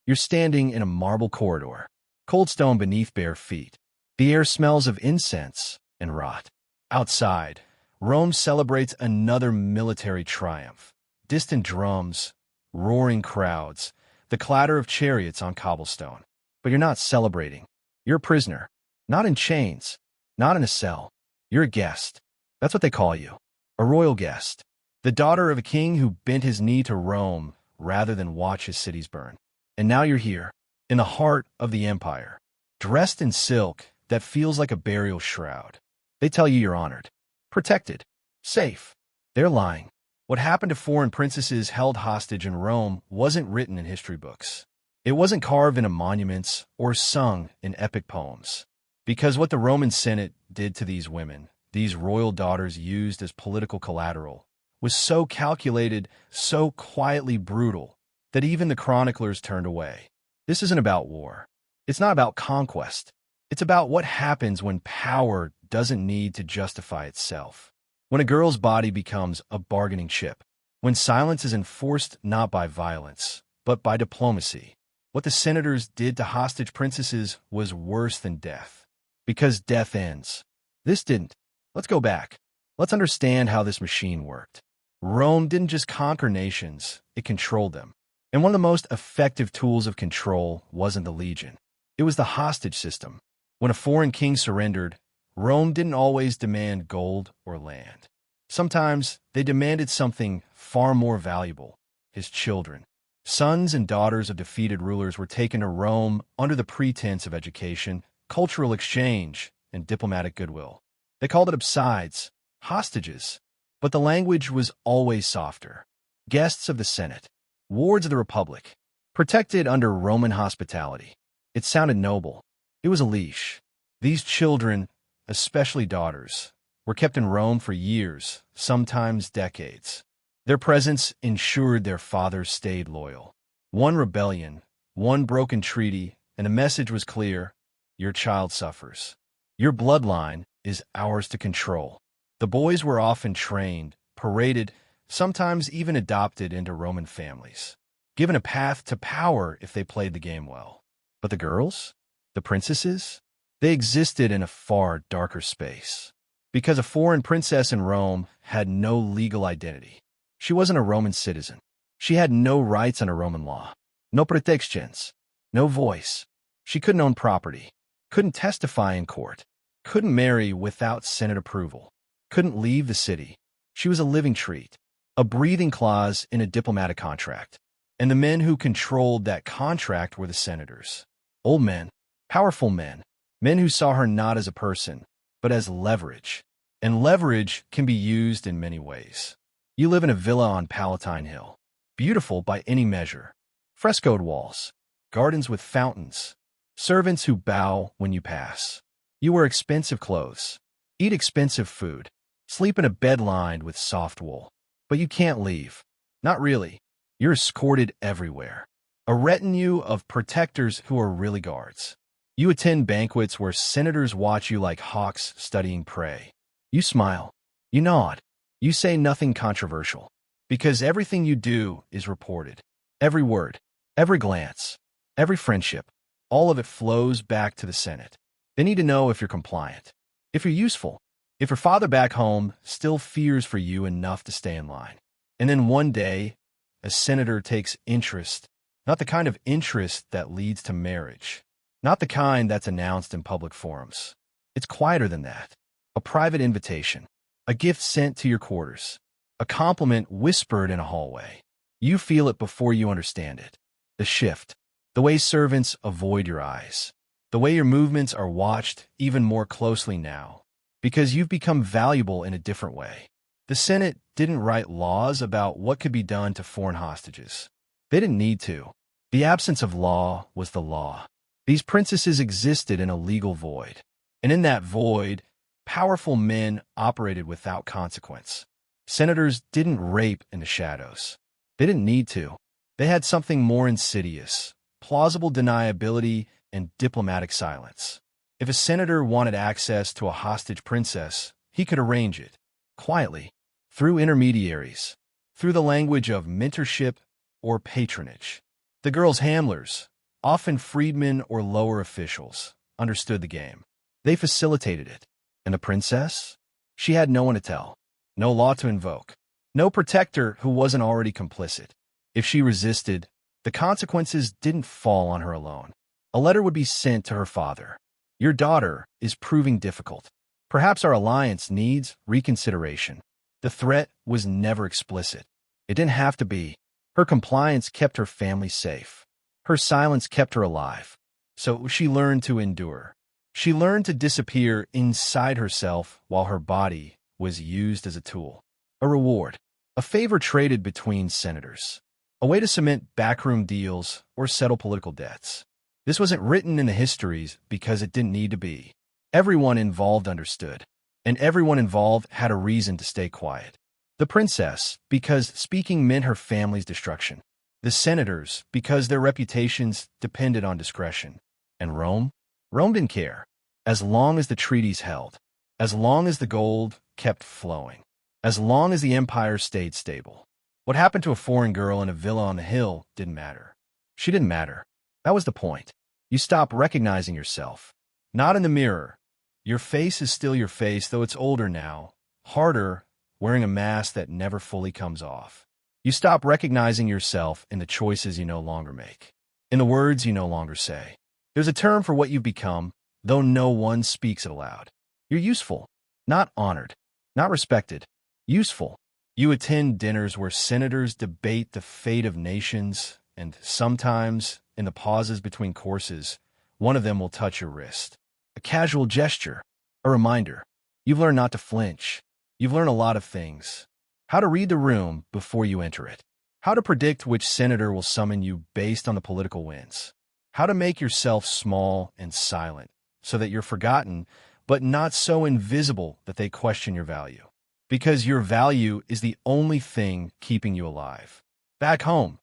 You're standing in a marble corridor, cold stone beneath bare feet. The air smells of incense and rot. Outside, Rome celebrates another military triumph. Distant drums, roaring crowds, the clatter of chariots on cobblestone. But you're not celebrating. You're a prisoner. Not in chains. Not in a cell. You're a guest. That's what they call you. A royal guest. The daughter of a king who bent his knee to Rome rather than watch his cities burn. And now you're here, in the heart of the empire, dressed in silk that feels like a burial shroud. They tell you you're honored, protected, safe. They're lying. What happened to foreign princesses held hostage in Rome wasn't written in history books. It wasn't carved into monuments or sung in epic poems. Because what the Roman Senate did to these women, these royal daughters used as political collateral, was so calculated, so quietly brutal, that even the chroniclers turned away. This isn't about war. It's not about conquest. It's about what happens when power doesn't need to justify itself. When a girl's body becomes a bargaining chip. When silence is enforced not by violence, but by diplomacy. What the senators did to hostage princesses was worse than death. Because death ends. This didn't. Let's go back. Let's understand how this machine worked. Rome didn't just conquer nations, it controlled them. And one of the most effective tools of control wasn't the legion. It was the hostage system. When a foreign king surrendered, Rome didn't always demand gold or land. Sometimes they demanded something far more valuable, his children. Sons and daughters of defeated rulers were taken to Rome under the pretense of education, cultural exchange, and diplomatic goodwill. They called it absides, hostages, but the language was always softer. Guests of the Senate, wards of the Republic, protected under Roman hospitality. It sounded noble. It was a leash. These children, especially daughters, were kept in Rome for years, sometimes decades. Their presence ensured their fathers stayed loyal. One rebellion, one broken treaty, and the message was clear: your child suffers. Your bloodline is ours to control. The boys were often trained, paraded, sometimes even adopted into Roman families, given a path to power if they played the game well. But the girls? The princesses? They existed in a far darker space. Because a foreign princess in Rome had no legal identity. She wasn't a Roman citizen. She had no rights under Roman law. No protections. No voice. She couldn't own property. Couldn't testify in court. Couldn't marry without Senate approval. Couldn't leave the city. She was a living treat. A breathing clause in a diplomatic contract. And the men who controlled that contract were the senators. Old men. Powerful men. Men who saw her not as a person, but as leverage. And leverage can be used in many ways. You live in a villa on Palatine Hill. Beautiful by any measure. Frescoed walls. Gardens with fountains. Servants who bow when you pass. You wear expensive clothes. Eat expensive food. Sleep in a bed lined with soft wool. But you can't leave. Not really. You're escorted everywhere. A retinue of protectors who are really guards. You attend banquets where senators watch you like hawks studying prey. You smile. You nod. You say nothing controversial. Because everything you do is reported. Every word. Every glance. Every friendship. All of it flows back to the Senate. They need to know if you're compliant. If you're useful. If your father back home still fears for you enough to stay in line. And then one day, a senator takes interest. Not the kind of interest that leads to marriage. Not the kind that's announced in public forums. It's quieter than that. A private invitation. A gift sent to your quarters. A compliment whispered in a hallway. You feel it before you understand it. The shift. The way servants avoid your eyes. The way your movements are watched even more closely now. Because you've become valuable in a different way. The Senate didn't write laws about what could be done to foreign hostages. They didn't need to. The absence of law was the law. These princesses existed in a legal void. And in that void, powerful men operated without consequence. Senators didn't rape in the shadows. They didn't need to. They had something more insidious, plausible deniability and diplomatic silence. If a senator wanted access to a hostage princess, he could arrange it, quietly, through intermediaries, through the language of mentorship or patronage. The girl's handlers, often freedmen or lower officials, understood the game. They facilitated it. And the princess? She had no one to tell, no law to invoke, no protector who wasn't already complicit. If she resisted, the consequences didn't fall on her alone. A letter would be sent to her father. Your daughter is proving difficult. Perhaps our alliance needs reconsideration. The threat was never explicit. It didn't have to be. Her compliance kept her family safe. Her silence kept her alive. So she learned to endure. She learned to disappear inside herself while her body was used as a tool. A reward. A favor traded between senators. A way to cement backroom deals or settle political debts. This wasn't written in the histories because it didn't need to be. Everyone involved understood, and everyone involved had a reason to stay quiet. The princess, because speaking meant her family's destruction. The senators, because their reputations depended on discretion. And Rome? Rome didn't care. As long as the treaties held, as long as the gold kept flowing, as long as the empire stayed stable. What happened to a foreign girl in a villa on the hill didn't matter. She didn't matter. That was the point. You stop recognizing yourself. Not in the mirror. Your face is still your face, though it's older now, harder, wearing a mask that never fully comes off. You stop recognizing yourself in the choices you no longer make, in the words you no longer say. There's a term for what you've become, though no one speaks it aloud. You're useful, not honored, not respected. Useful. You attend dinners where senators debate the fate of nations, and sometimes, in the pauses between courses, one of them will touch your wrist. A casual gesture, a reminder. You've learned not to flinch. You've learned a lot of things. How to read the room before you enter it. How to predict which senator will summon you based on the political winds. How to make yourself small and silent so that you're forgotten, but not so invisible that they question your value. Because your value is the only thing keeping you alive. Back home.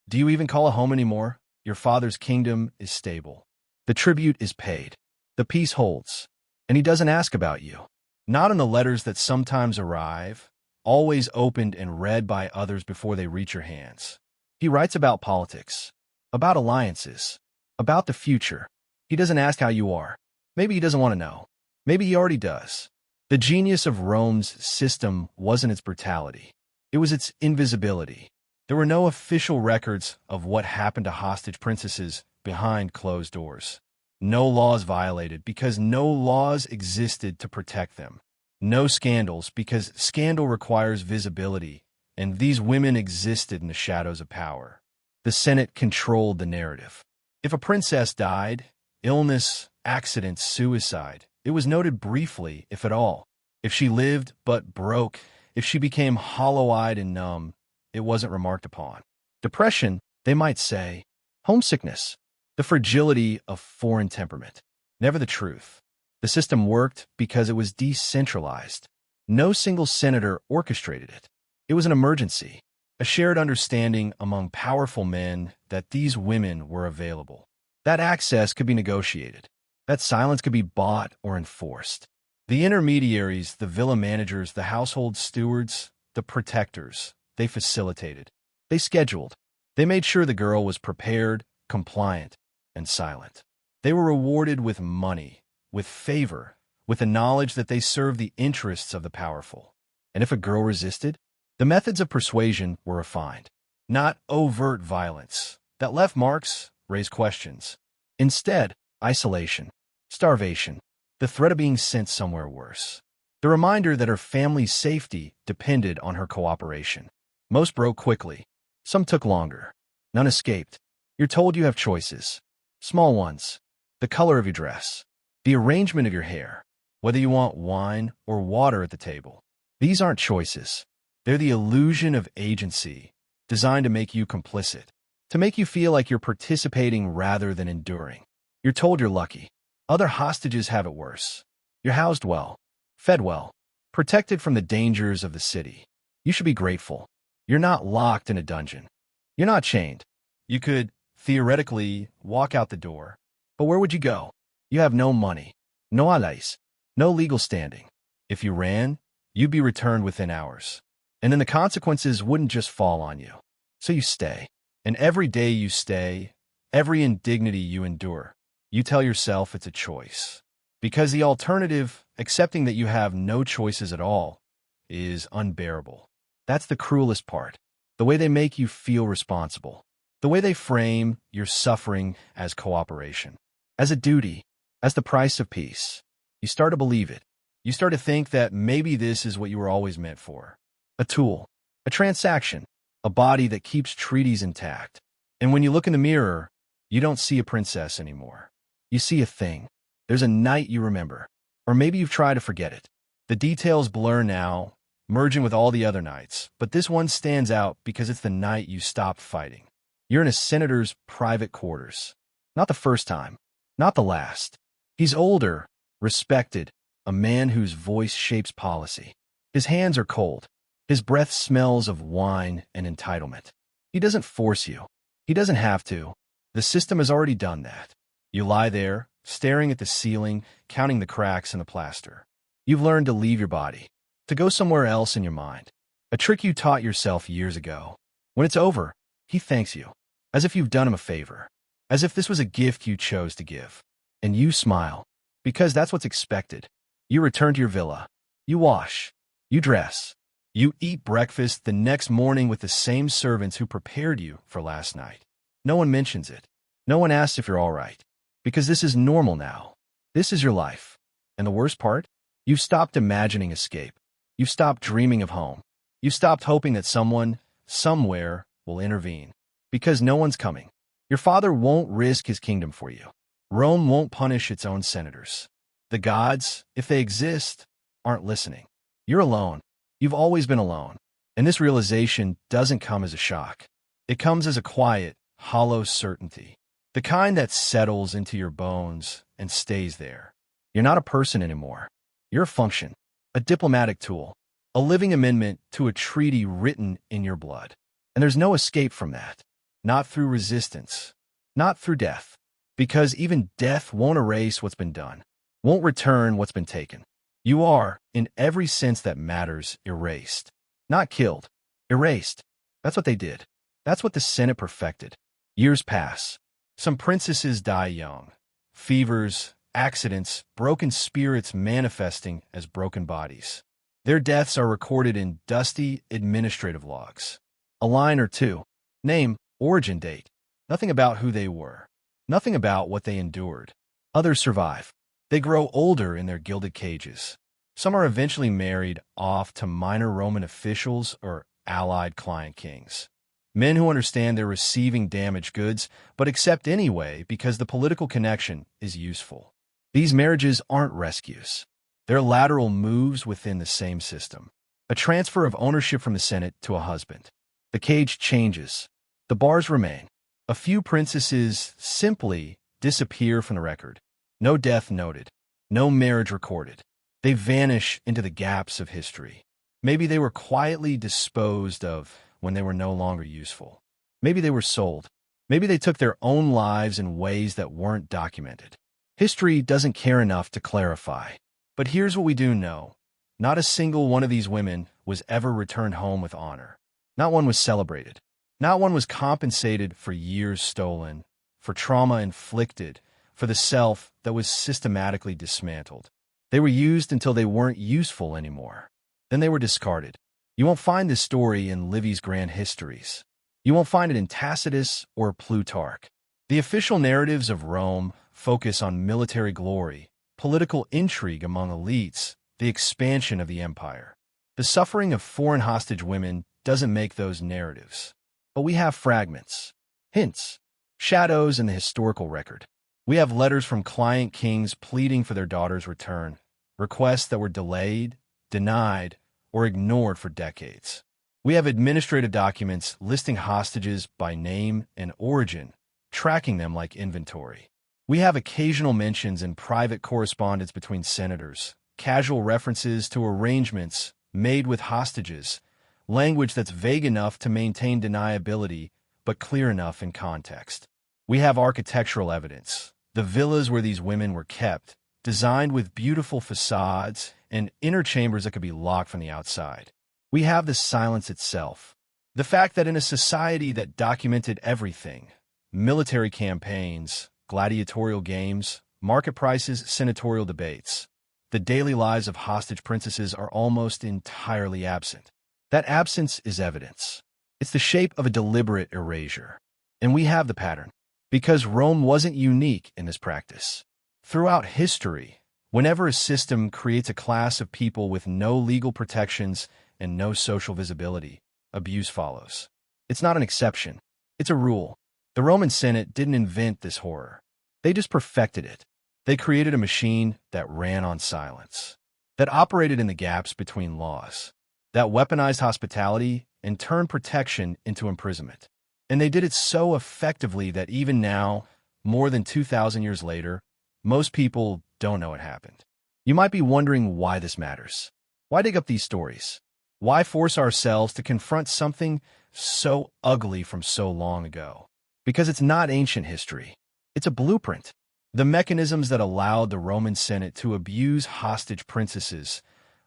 Do you even call it home anymore? Your father's kingdom is stable. The tribute is paid. The peace holds. And he doesn't ask about you. Not in the letters that sometimes arrive, always opened and read by others before they reach your hands. He writes about politics, about alliances, about the future. He doesn't ask how you are. Maybe he doesn't want to know. Maybe he already does. The genius of Rome's system wasn't its brutality. It was its invisibility. There were no official records of what happened to hostage princesses behind closed doors. No laws violated because no laws existed to protect them. No scandals because scandal requires visibility, and these women existed in the shadows of power. The Senate controlled the narrative. If a princess died, illness, accident, suicide, it was noted briefly, if at all. If she lived but broke, if she became hollow-eyed and numb, it wasn't remarked upon. Depression, they might say. Homesickness. The fragility of foreign temperament. Never the truth. The system worked because it was decentralized. No single senator orchestrated it. It was an emergency, a shared understanding among powerful men that these women were available. That access could be negotiated. That silence could be bought or enforced. The intermediaries, the villa managers, the household stewards, the protectors, they facilitated. They scheduled. They made sure the girl was prepared, compliant, and silent. They were rewarded with money, with favor, with the knowledge that they served the interests of the powerful. And if a girl resisted, the methods of persuasion were refined. Not overt violence that left marks, raised questions. Instead, isolation, starvation, the threat of being sent somewhere worse. The reminder that her family's safety depended on her cooperation. Most broke quickly. Some took longer. None escaped. You're told you have choices. Small ones. The color of your dress. The arrangement of your hair. Whether you want wine or water at the table. These aren't choices. They're the illusion of agency, designed to make you complicit, to make you feel like you're participating rather than enduring. You're told you're lucky. Other hostages have it worse. You're housed well, fed well, protected from the dangers of the city. You should be grateful. You're not locked in a dungeon. You're not chained. You could, theoretically, walk out the door. But where would you go? You have no money, no allies, no legal standing. If you ran, you'd be returned within hours. And then the consequences wouldn't just fall on you. So you stay. And every day you stay, Every indignity you endure, you tell yourself it's a choice. Because the alternative, accepting that you have no choices at all, is unbearable. That's the cruelest part. The way they make you feel responsible. The way they frame your suffering as cooperation, as a duty, as the price of peace. You start to believe it. You start to think that maybe this is what you were always meant for. A tool, a transaction, a body that keeps treaties intact. And when you look in the mirror, you don't see a princess anymore. You see a thing. There's a night you remember. Or maybe you've tried to forget it. The details blur now, merging with all the other nights. But this one stands out because it's the night you stopped fighting. You're in a senator's private quarters. Not the first time. Not the last. He's older, respected, a man whose voice shapes policy. His hands are cold. His breath smells of wine and entitlement. He doesn't force you. He doesn't have to. The system has already done that. You lie there, staring at the ceiling, counting the cracks in the plaster. You've learned to leave your body, to go somewhere else in your mind. A trick you taught yourself years ago. When it's over, he thanks you, as if you've done him a favor, as if this was a gift you chose to give. And you smile, because that's what's expected. You return to your villa. You wash. You dress. You eat breakfast the next morning with the same servants who prepared you for last night. No one mentions it. No one asks if you're all right. Because this is normal now. This is your life. And the worst part? You've stopped imagining escape. You've stopped dreaming of home. You've stopped hoping that someone, somewhere, will intervene. Because no one's coming. Your father won't risk his kingdom for you. Rome won't punish its own senators. The gods, if they exist, aren't listening. You're alone. You've always been alone. And this realization doesn't come as a shock. It comes as a quiet, hollow certainty. The kind that settles into your bones and stays there. You're not a person anymore. You're a function, a diplomatic tool, a living amendment to a treaty written in your blood. And there's no escape from that. Not through resistance. Not through death. Because even death won't erase what's been done. Won't return what's been taken. You are, in every sense that matters, erased. Not killed. Erased. That's what they did. That's what the Senate perfected. Years pass. Some princesses die young. Fevers, accidents, broken spirits manifesting as broken bodies. Their deaths are recorded in dusty administrative logs. A line or two. Name, origin date. Nothing about who they were. Nothing about what they endured. Others survive. They grow older in their gilded cages. Some are eventually married off to minor Roman officials or allied client kings. Men who understand they're receiving damaged goods, but accept anyway because the political connection is useful. These marriages aren't rescues. They're lateral moves within the same system. A transfer of ownership from the Senate to a husband. The cage changes. The bars remain. A few princesses simply disappear from the record. No death noted. No marriage recorded. They vanish into the gaps of history. Maybe they were quietly disposed of when they were no longer useful. Maybe they were sold. Maybe they took their own lives in ways that weren't documented. History doesn't care enough to clarify. But here's what we do know. Not a single one of these women was ever returned home with honor. Not one was celebrated. Not one was compensated for years stolen, for trauma inflicted, for the self that was systematically dismantled. They were used until they weren't useful anymore. Then they were discarded. You won't find this story in Livy's grand histories. You won't find it in Tacitus or Plutarch. The official narratives of Rome focus on military glory, political intrigue among elites, the expansion of the empire. The suffering of foreign hostage women doesn't make those narratives. But we have fragments, hints, shadows in the historical record. We have letters from client kings pleading for their daughter's return, requests that were delayed, denied, or ignored for decades. We have administrative documents listing hostages by name and origin, tracking them like inventory. We have occasional mentions in private correspondence between senators, casual references to arrangements made with hostages, language that's vague enough to maintain deniability, but clear enough in context. We have architectural evidence, the villas where these women were kept, designed with beautiful facades and inner chambers that could be locked from the outside. We have the silence itself, the fact that in a society that documented everything, military campaigns, gladiatorial games, market prices, senatorial debates. The daily lives of hostage princesses are almost entirely absent. That absence is evidence. It's the shape of a deliberate erasure. And we have the pattern, because Rome wasn't unique in this practice. Throughout history, whenever a system creates a class of people with no legal protections and no social visibility, abuse follows. It's not an exception. It's a rule. The Roman Senate didn't invent this horror. They just perfected it. They created a machine that ran on silence, that operated in the gaps between laws, that weaponized hospitality and turned protection into imprisonment. And they did it so effectively that even now, more than 2,000 years later, most people don't know it happened. You might be wondering why this matters. Why dig up these stories? Why force ourselves to confront something so ugly from so long ago? Because it's not ancient history. It's a blueprint. The mechanisms that allowed the Roman Senate to abuse hostage princesses,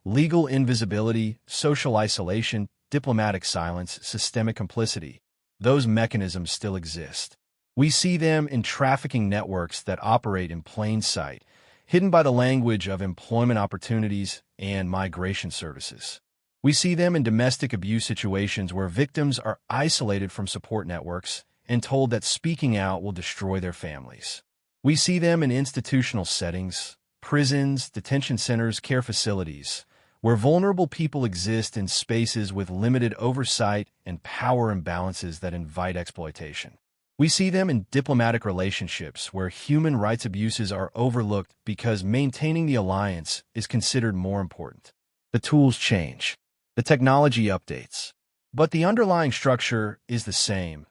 legal invisibility, social isolation, diplomatic silence, systemic complicity, those mechanisms still exist. We see them in trafficking networks that operate in plain sight, hidden by the language of employment opportunities and migration services. We see them in domestic abuse situations where victims are isolated from support networks and told that speaking out will destroy their families. We see them in institutional settings, prisons, detention centers, care facilities, where vulnerable people exist in spaces with limited oversight and power imbalances that invite exploitation. We see them in diplomatic relationships where human rights abuses are overlooked because maintaining the alliance is considered more important. The tools change. The technology updates. But the underlying structure is the same.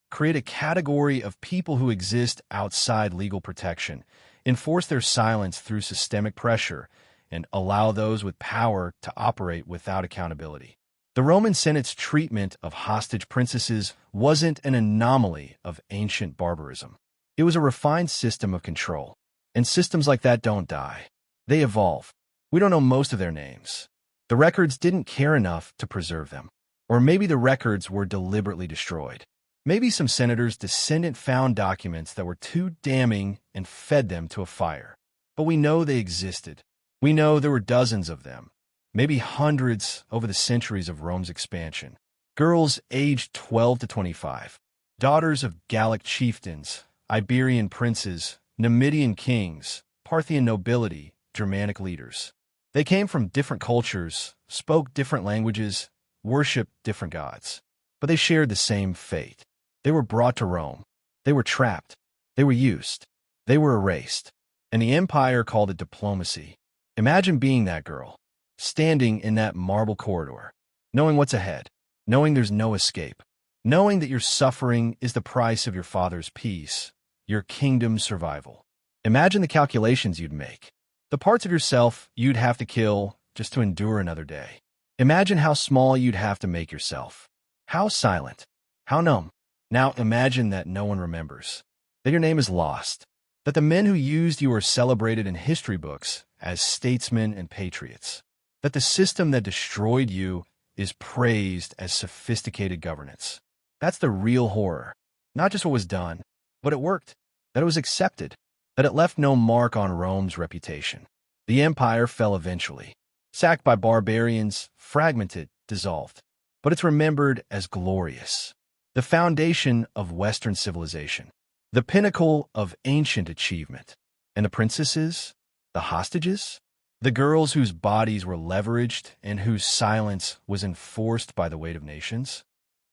Create a category of people who exist outside legal protection, enforce their silence through systemic pressure, and allow those with power to operate without accountability. The Roman Senate's treatment of hostage princesses wasn't an anomaly of ancient barbarism. It was a refined system of control. And systems like that don't die. They evolve. We don't know most of their names. The records didn't care enough to preserve them. Or maybe the records were deliberately destroyed. Maybe some senator's descendant found documents that were too damning and fed them to a fire. But we know they existed. We know there were dozens of them, maybe hundreds over the centuries of Rome's expansion. Girls aged 12 to 25, daughters of Gallic chieftains, Iberian princes, Numidian kings, Parthian nobility, Germanic leaders. They came from different cultures, spoke different languages, worshipped different gods. But they shared the same fate. They were brought to Rome. They were trapped. They were used. They were erased. And the empire called it diplomacy. Imagine being that girl, standing in that marble corridor, knowing what's ahead, knowing there's no escape, knowing that your suffering is the price of your father's peace, your kingdom's survival. Imagine the calculations you'd make, the parts of yourself you'd have to kill just to endure another day. Imagine how small you'd have to make yourself, how silent, how numb. Now imagine that no one remembers, that your name is lost, that the men who used you are celebrated in history books as statesmen and patriots, that the system that destroyed you is praised as sophisticated governance. That's the real horror. Not just what was done, but it worked, that it was accepted, that it left no mark on Rome's reputation. The empire fell eventually, sacked by barbarians, fragmented, dissolved. But it's remembered as glorious, the foundation of Western civilization, the pinnacle of ancient achievement. And the princesses, the hostages, the girls whose bodies were leveraged and whose silence was enforced by the weight of nations,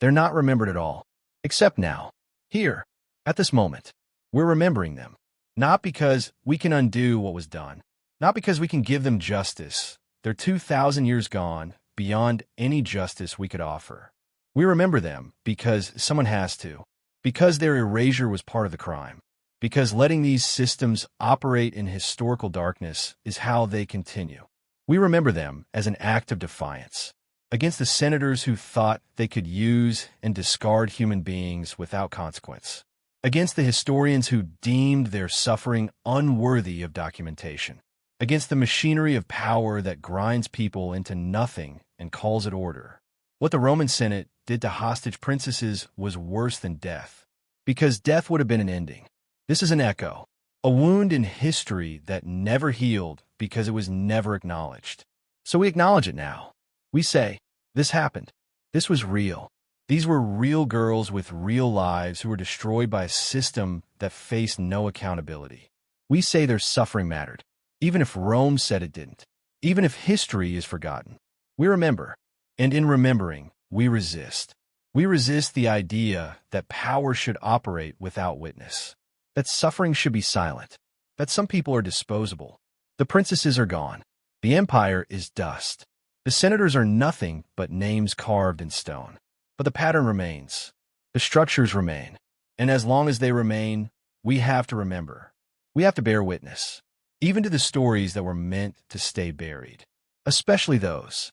they're not remembered at all, except now, here, at this moment. We're remembering them, not because we can undo what was done, not because we can give them justice. They're 2,000 years gone, beyond any justice we could offer. We remember them because someone has to, because their erasure was part of the crime, because letting these systems operate in historical darkness is how they continue. We remember them as an act of defiance against the senators who thought they could use and discard human beings without consequence, against the historians who deemed their suffering unworthy of documentation, against the machinery of power that grinds people into nothing and calls it order. What the Roman Senate did to hostage princesses was worse than death. because death would have been an ending. This is an echo, a wound in history that never healed because it was never acknowledged. So we acknowledge it now. We say, this happened. This was real. These were real girls with real lives who were destroyed by a system that faced no accountability. We say their suffering mattered, even if Rome said it didn't. Even if history is forgotten. We remember, and in remembering, we resist. We resist the idea that power should operate without witness, that suffering should be silent, that some people are disposable. The princesses are gone. The empire is dust. The senators are nothing but names carved in stone. But the pattern remains. The structures remain. And as long as they remain, we have to remember. We have to bear witness, even to the stories that were meant to stay buried, especially those